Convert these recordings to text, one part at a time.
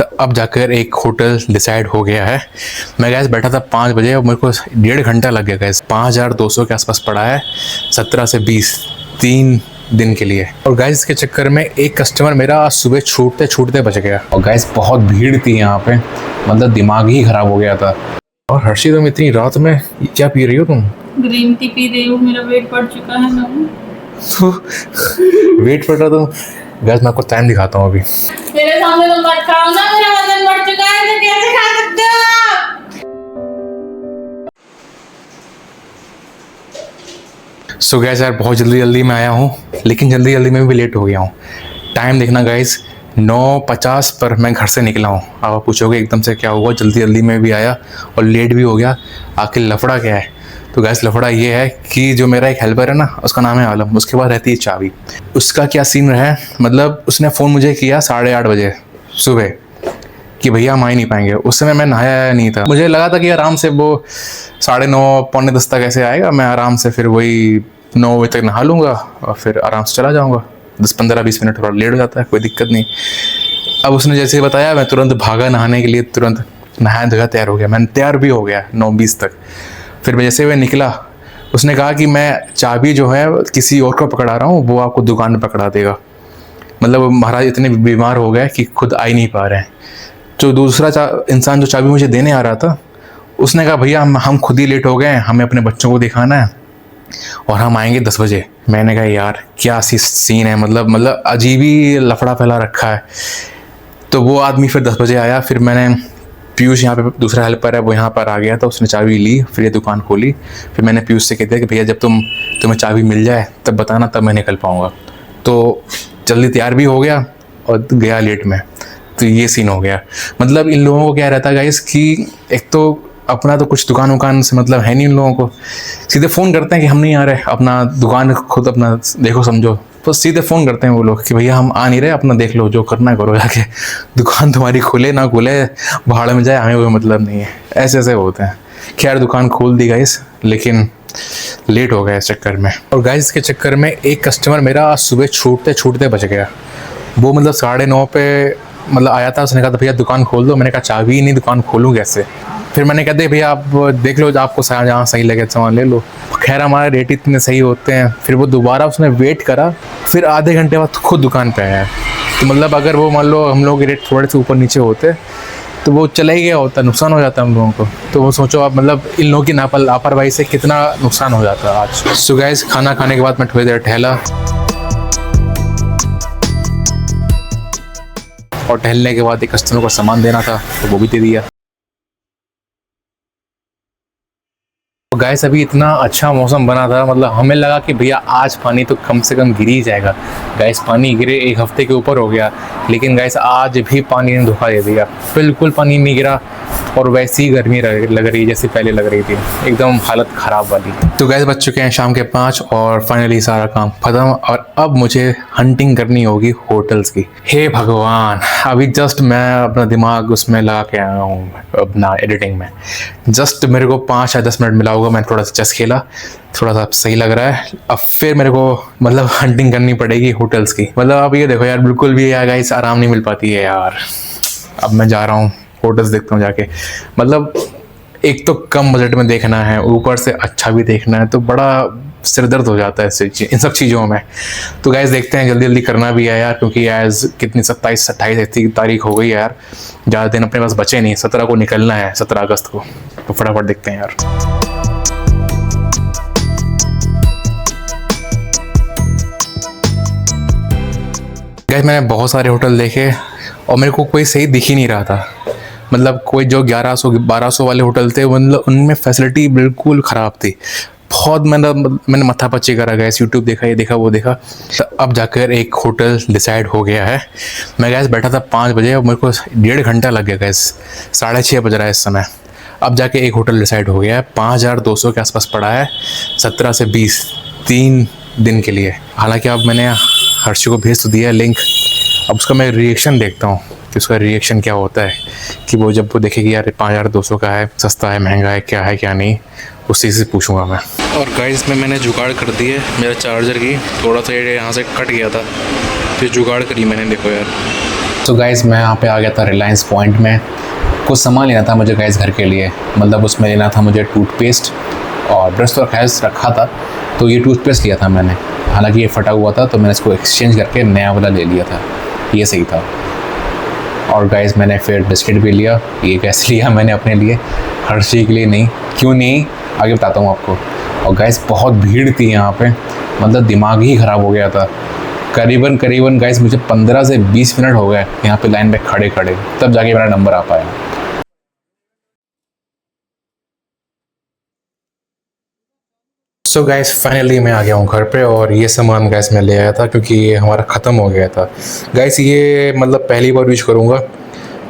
तो अब जाकर एक होटल डिसाइड हो गया है। मैं गैस बैठा था 5 बजे और मेरे को 1.5 घंटा लग गया गैस। 5200 के आसपास पड़ा है, 17 से 20 3 दिन के लिए। और गाइस इसके चक्कर में एक कस्टमर मेरा सुबह छूटते छूटते बच गया। और गाइस बहुत भीड़ थी यहाँ पे, मतलब दिमाग ही खराब हो गया था। और हर्षी तुम इतनी रात में क्या पी रही हो तुम? ग्रीन टी पी रही हूँ, मेरा वेट बढ़ चुका है ना। वेट बढ़ रहा तो गैस मैं आपको टाइम दिखाता हूँ अभी। मेरे सामने तो मत खाओ ना, मेरा वजन बढ़ चुका है, तो कैसे खा सकते हो आप? सो गैस यार बहुत जल्दी मैं आया हूँ, लेकिन जल्दी में भी लेट हो गया हूँ। टाइम देखना गाइस 9:50 पर मैं घर से निकला हूँ। अब आप पूछोगे एकदम से क्या हुआ, जल्दी में भी आया और लेट भी हो गया, आखिर लफड़ा क्या है? तो गैस लफड़ा ये है कि जो मेरा एक हेल्पर है ना, उसका नाम है आलम, उसके पास रहती है चाबी। उसका क्या सीन रहा है, मतलब उसने फ़ोन मुझे किया 8:30 बजे सुबह कि भैया हम आ ही नहीं पाएंगे। उस समय मैं नहाया नहीं था, मुझे लगा था कि आराम से वो 9:30 पौने 10 तक ऐसे आएगा, मैं आराम से फिर वही 9 बजे तक नहा लूँगा और फिर आराम से चला जाऊँगा। 10-15-20 मिनट थोड़ा लेट हो जाता है, कोई दिक्कत नहीं। अब उसने जैसे बताया मैं तुरंत भागा नहाने के लिए, तुरंत नहाया धोया तैयार हो गया। मैं तैयार भी हो गया 9:20 तक। फिर जैसे मैं निकला, उसने कहा कि मैं चाबी जो है किसी और को पकड़ा रहा हूँ, वो आपको दुकान में पकड़ा देगा। मतलब महाराज इतने बीमार हो गए कि खुद आ ही नहीं पा रहे हैं। जो दूसरा इंसान जो चाबी मुझे देने आ रहा था, उसने कहा भैया हम खुद ही लेट हो गए हैं, हमें अपने बच्चों को दिखाना है और हम आएंगे 10 बजे। मैंने कहा यार क्या सीन है, मतलब अजीब ही लफड़ा फैला रखा है। तो वो आदमी फिर 10 बजे आया। फिर मैंने पीयूष यहाँ पे दूसरा हेल्पर है, वो यहाँ पर आ गया था, उसने चाबी ली, फिर ये दुकान खोली। फिर मैंने पीयूष से कह दिया कि भैया जब तुम्हें चाबी मिल जाए तब बताना, तब मैं निकल पाऊँगा। तो जल्दी तैयार भी हो गया और गया लेट में। तो ये सीन हो गया। मतलब इन लोगों को क्या रहता है गाइस कि एक तो अपना तो कुछ दुकान वुकान से मतलब है नहीं, इन लोगों को सीधे फ़ोन करते हैं कि हम नहीं आ रहे, अपना दुकान खुद अपना देखो समझो। तो सीधे फ़ोन करते हैं वो लोग कि भैया हम आ नहीं रहे, अपना देख लो, जो करना है करो जाके, दुकान तुम्हारी खुले ना खुले, भाड़ में जाए, हमें कोई मतलब नहीं है। ऐसे होते हैं। खैर दुकान खोल दी गाइस, लेकिन लेट हो गया इस चक्कर में। और गाइस के चक्कर में एक कस्टमर मेरा सुबह छूटते छूटते बच गया। वो मतलब 9:30 पे मतलब आया था, उसने कहा था भैया दुकान खोल दो। मैंने कहा चाबी ही नहीं, दुकान खोलूँ कैसे? फिर मैंने कहा भैया आप देख लो, आपको जहाँ सही लगे सामान ले लो। खैर हमारे रेट इतने सही होते हैं। फिर वो दोबारा उसने वेट करा, फिर आधे घंटे बाद खुद दुकान पे आया। तो मतलब अगर वो मान लो हम लोग के रेट थोड़े से ऊपर नीचे होते तो वो चला ही गया होता, नुकसान हो जाता हम लोगों को। तो वो सोचो आप, मतलब इन लोगों की लापरवाही से कितना नुकसान हो जाता आज। सो गाइस खाना खाने के बाद मैं थोड़ी देर टहला, और टहलने के बाद एक कस्टमर को सामान देना था तो वो भी दे दिया। गाइस अभी इतना अच्छा मौसम बना था, मतलब हमें लगा कि भैया आज पानी तो कम से कम गिर ही जाएगा। गाइस पानी गिरे 1 हफ्ते के ऊपर हो गया, लेकिन गाइस आज भी पानी ने धोखा दे दिया। बिल्कुल पानी नहीं गिरा और वैसी ही गर्मी लग रही जैसे पहले लग रही थी, एकदम हालत ख़राब वाली। तो गाइस बज चुके हैं शाम के 5 और फाइनली सारा काम ख़त्म। और अब मुझे हंटिंग करनी होगी होटल्स की। हे भगवान, अभी जस्ट मैं अपना दिमाग उसमें लगा के आया हूँ अपना एडिटिंग में। जस्ट मेरे को 5 या 10 मिनट मिला होगा, मैंने थोड़ा सा चेस खेला, थोड़ा सा सही लग रहा है। अब फिर मेरे को मतलब हंटिंग करनी पड़ेगी होटल्स की। मतलब अब ये देखो यार, बिल्कुल भी यार गाइस आराम नहीं मिल पाती है यार। अब मैं जा रहा हूँ होटल्स देखता हूँ जाके। मतलब एक तो कम बजट में देखना है, ऊपर से अच्छा भी देखना है, तो बड़ा सिरदर्द हो जाता है इन सब चीज़ों में। तो गाइस देखते हैं, जल्दी करना भी है यार, क्योंकि आज कितनी 27, 28 तारीख हो गई है यार। ज़्यादा दिन अपने पास बचे नहीं, 17 को निकलना है, 17 अगस्त को। तो फटाफट देखते हैं यार। गाइस मैंने बहुत सारे होटल देखे और मेरे को कोई सही दिख ही नहीं रहा था। मतलब कोई जो 1100-1200 वाले होटल थे, मतलब उनमें फैसिलिटी बिल्कुल ख़राब थी। बहुत मैंने माथा पच्ची करा, गैस यूट्यूब देखा, ये देखा, वो देखा। तो अब जाकर एक होटल डिसाइड हो गया है। मैं गैस बैठा था 5 बजे और मेरे को 1.5 घंटा लग गया गैस। 6:30 बज रहा है इस समय। अब जाके एक होटल डिसाइड हो गया है, 5200 के आसपास पड़ा है, 17 से 20 3 दिन के लिए। हालांकि अब मैंने हर्षी को भेज तो दिया लिंक। अब उसका मैं रिएक्शन देखता हूँ कि उसका रिएक्शन क्या होता है, कि वो जब वो देखेगी यार 5200 का है, सस्ता है, महंगा है, क्या है क्या नहीं, उस चीज़ से पूछूंगा मैं। और गाइस में मैंने जुगाड़ कर दी है मेरा चार्जर की, थोड़ा सा यहाँ से कट गया था, फिर जुगाड़ करी मैंने। देखो यार तो गाइज़ मैं यहाँ पे आ गया था रिलायंस पॉइंट में। कुछ सामान लेना था मुझे गाइज़ घर के लिए, मतलब उसमें लेना था मुझे टूथपेस्ट और ब्रश तो खैर रखा था। तो ये टूथपेस्ट लिया था मैंने, हालांकि ये फटा हुआ था तो मैंने इसको एक्सचेंज करके नया वाला ले लिया था, ये सही था। और गाइज़ मैंने फिर बिस्किट भी लिया। ये कैसे लिया मैंने अपने लिए, हर्षी के लिए नहीं। क्यों नहीं आगे बताता हूँ आपको। और गाइज़ बहुत भीड़ थी यहाँ पे, मतलब दिमाग ही ख़राब हो गया था। करीबन गाइज़ मुझे 15 से 20 मिनट हो गए यहाँ पे लाइन में खड़े तब जाके मेरा नंबर आ पाया। सो गाइस फाइनली मैं आ गया हूँ घर पे और ये सामान गाइस मैं ले आया था क्योंकि ये हमारा ख़त्म हो गया था। गाइस ये मतलब पहली बार यूज करूँगा,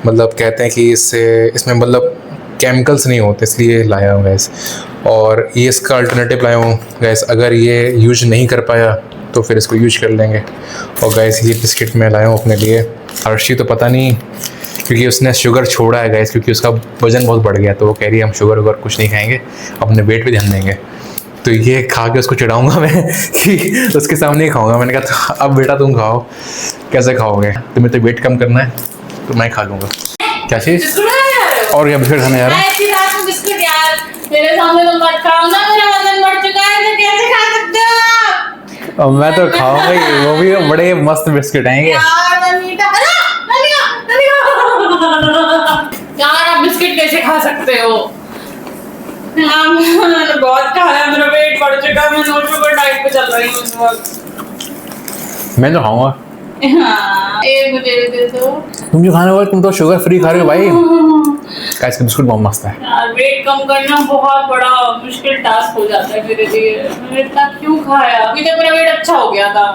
मतलब कहते हैं कि इसमें मतलब केमिकल्स नहीं होते, इसलिए लाया हूँ गाइस। और ये इसका अल्टरनेटिव लाया हूँ गाइस, अगर ये यूज नहीं कर पाया तो फिर इसको यूज कर लेंगे। और गाइस ये बिस्किट मैं लाया हूँ अपने लिए। हर्षी तो पता नहीं, क्योंकि उसने शुगर छोड़ा है गाइस, क्योंकि उसका वज़न बहुत बढ़ गया, तो वो कह रही है हम शुगर वगर कुछ नहीं खाएंगे, अपने वेट पे ध्यान देंगे। तो ये खा के उसको चिढ़ाऊंगा मैं कि उसके सामने ही खाऊंगा। मैंने कहा अब बेटा तुम खाओ। कैसे खाओगे, तुम्हें तो वेट कम करना है तो मैं खा लूँगा। क्या चीज़? और क्या बिस्किट खाने यार? बिस्कुट यार मेरे सामने तो मत खाओ ना, मेरा वजन बढ़ चुका है तो कैसे खा सकते हो? और मैं तो खाऊंगा ही, वो भी बड़े मस्त बिस्किट आएंगे यार। आप बिस्किट कैसे खा सकते हो? मैंने बहुत खाया, मेरा वेट बढ़ चुका है, मैं नो शुगर डाइट पे चल रही हूँ इस वक्त। मैं तो खाऊंगा। हाँ, एक मुझे दे दो। तुम जो खाने वाले, तुम तो शुगर फ्री खा रहे हो भाई। गाइस का बिस्कुट बहुत मस्त है यार। वेट कम करना बहुत बड़ा मुश्किल टास्क हो जाता है मेरे लिए। मैंने इतना क्यों खाया? अभी तक मेरा वेट अच्छा हो गया था,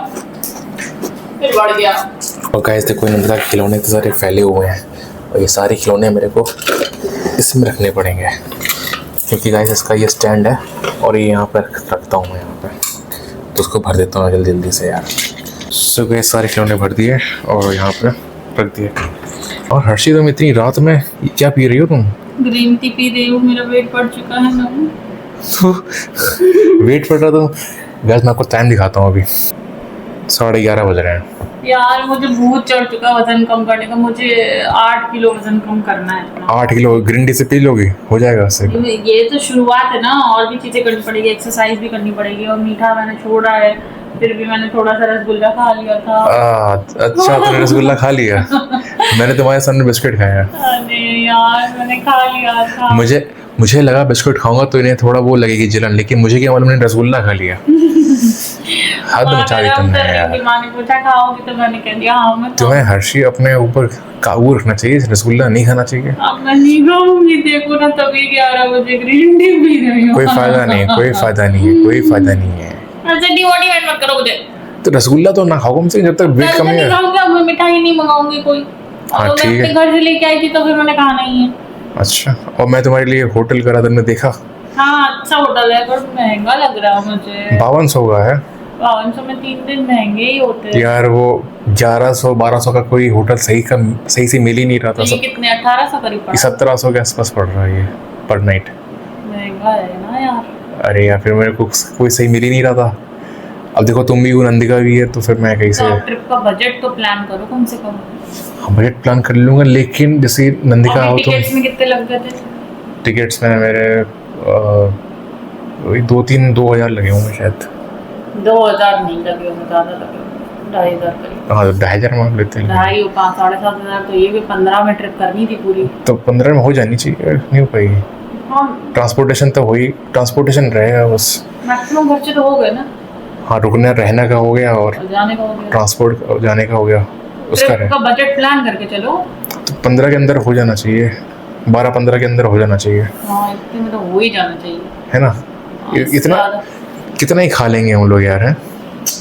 फिर बढ़ गया। और गाइस देखो नंदिका के खिलौने इतने सारे फैले हुए हैं, और ये सारे खिलौने मेरे को इसमें रखने पड़ेंगे, क्योंकि गाइस इसका ये स्टैंड है और ये यहाँ पर रखता हूँ मैं यहाँ पे, तो उसको भर देता हूँ जल्दी से यार। सो गाइस सारे खिलौने भर दिए और यहाँ पे रख दिए। और हर्षी तुम इतनी रात में क्या पी रही हो तुम? ग्रीन टी पी रही हूँ, मेरा वेट बढ़ चुका है ना। तो वेट बढ़ रहा, तो गाइस मैं आपको टाइम दिखाता हूँ, अभी 11:30 बज रहे हैं। यार मुझे भूत चढ़ चुका वजन कम करने का। मुझे 8 किलो वजन कम करना है अपना। 8 किलो ग्रीन टी से पी लोगी, हो जाएगा उससे। ये तो शुरुआत है ना, और भी चीजें करनी पड़ेगी, एक्सरसाइज भी करनी पड़ेगी। और मीठा मैंने छोड़ा है, फिर भी मैंने थोड़ा सा रसगुल्ला खा लिया था। अच्छा तुमने रसगुल्ला खा लिया? मैंने तुम्हारे सामने बिस्किट खाया। अरे यार मैंने खा लिया था। मुझे लगा बिस्कुट खाऊंगा तो इन्हें थोड़ा वो लगेगी जलन, लेकिन मुझे क्या मालूम मैंने रसगुल्ला खा लिया। हद मचा दी तुमने यार। माँ ने पूछा खाओगी तो मैंने कह दिया हाँ मैं। तुम्हें हर्षी अपने ऊपर काबू रखना चाहिए, रसगुल्ला नहीं खाना चाहिए। अब मैं नहीं खाऊंगी, देखो ना तभी 11 बजे ग्रीन टी पी रही हूँ। कोई फायदा नहीं, कोई फायदा नहीं है, कोई फायदा नहीं है। अच्छा डिमोटिवेट मत करो मुझे। तो रसगुल्ला तो ना खाओ कम से, जब तक वेट कम नहीं है। मैं मिठाई नहीं मंगाऊंगी कोई। हाँ और ठीक है। घर से लेके आई थी तो फिर मैंने कहा नहीं है। अच्छा, और मैं तुम्हारे लिए होटल करा, तुमने देखा? हाँ अच्छा होटल है पर महंगा लग रहा है मुझे। 5200 का है। 5200 में 3 दिन महंगे ही होते हैं यार। वो 1100-1200 का कोई होटल सही से मिल ही नहीं रहा था। तो ये कितने 1800 करीब पड़ा? 1700 के आसपास पड़ रहा है ये पर नाइट। महंगा है ना यार। अरे यार फिर मेरे को कोई सही मिल ही नहीं रहा था। अब देखो तुम भी हो, नंदिका भी है, तो फिर मैं कहीं से ट्रिप का बजट तो प्लान करो कम से कम। हाँ बजट प्लान कर लूँगा, लेकिन जैसे नंदिका आओ तो टिकट्स में कितने लग गए थे? टिकट्स में मेरे वही 2-3-2000 लगे होंगे शायद। 2000 नहीं लगे होंगे, ज़्यादा लगे होंगे, 2500 करीब। हाँ 2500 मान लेते हैं। 2.5 5 7.5 तो ये भी 15 में ट्रिप करनी थी पूरी। तो 15 में हो जानी चाहिए, नहीं हो पाएगी। हाँ ट्रांसपोर्टेशन तो वही ट्रांसपोर्टेशन रहेगा बस। मैक्सिमम खर्चे तो हो गए ना। हाँ रुकने रहने का हो गया और जाने का हो गया, ट्रांसपोर्ट जाने का हो गया, उसका ट्रिप का बजट प्लान करके चलो। तो 15 के अंदर हो जाना चाहिए, 12-15 के अंदर हो जाना चाहिए। हाँ इतने में तो हो ही जाना चाहिए, है ना? इससे इतना ज़्यादा। कितना ही खा लेंगे हम लोग यार, हैं?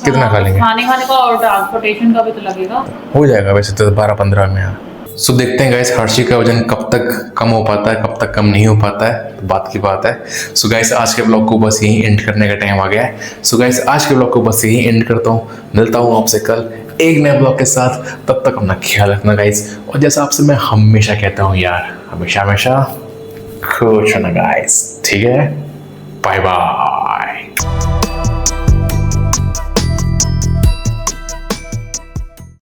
कितना खा लेंगे? खाने का और ट्रांसपोर्टेशन का भी तो लगेगा। हो जाएगा वैसे तो 12-15 में यार। सो देखते हैं गाइस हर्षी का वजन कब तक कम हो पाता है, कब तक कम नहीं हो पाता है, तो बात की बात है। सो गाइस आज के ब्लॉग को बस यहीं एंड करने का टाइम आ गया है। सो गाइस आज के ब्लॉग को बस यहीं एंड करता हूँ। मिलता हूँ आपसे कल एक नए ब्लॉग के साथ, तब तक अपना ख्याल रखना गाइस। और जैसा आपसे मैं हमेशा कहता हूँ यार, हमेशा खुश रहना गाइस, ठीक है? Bye bye.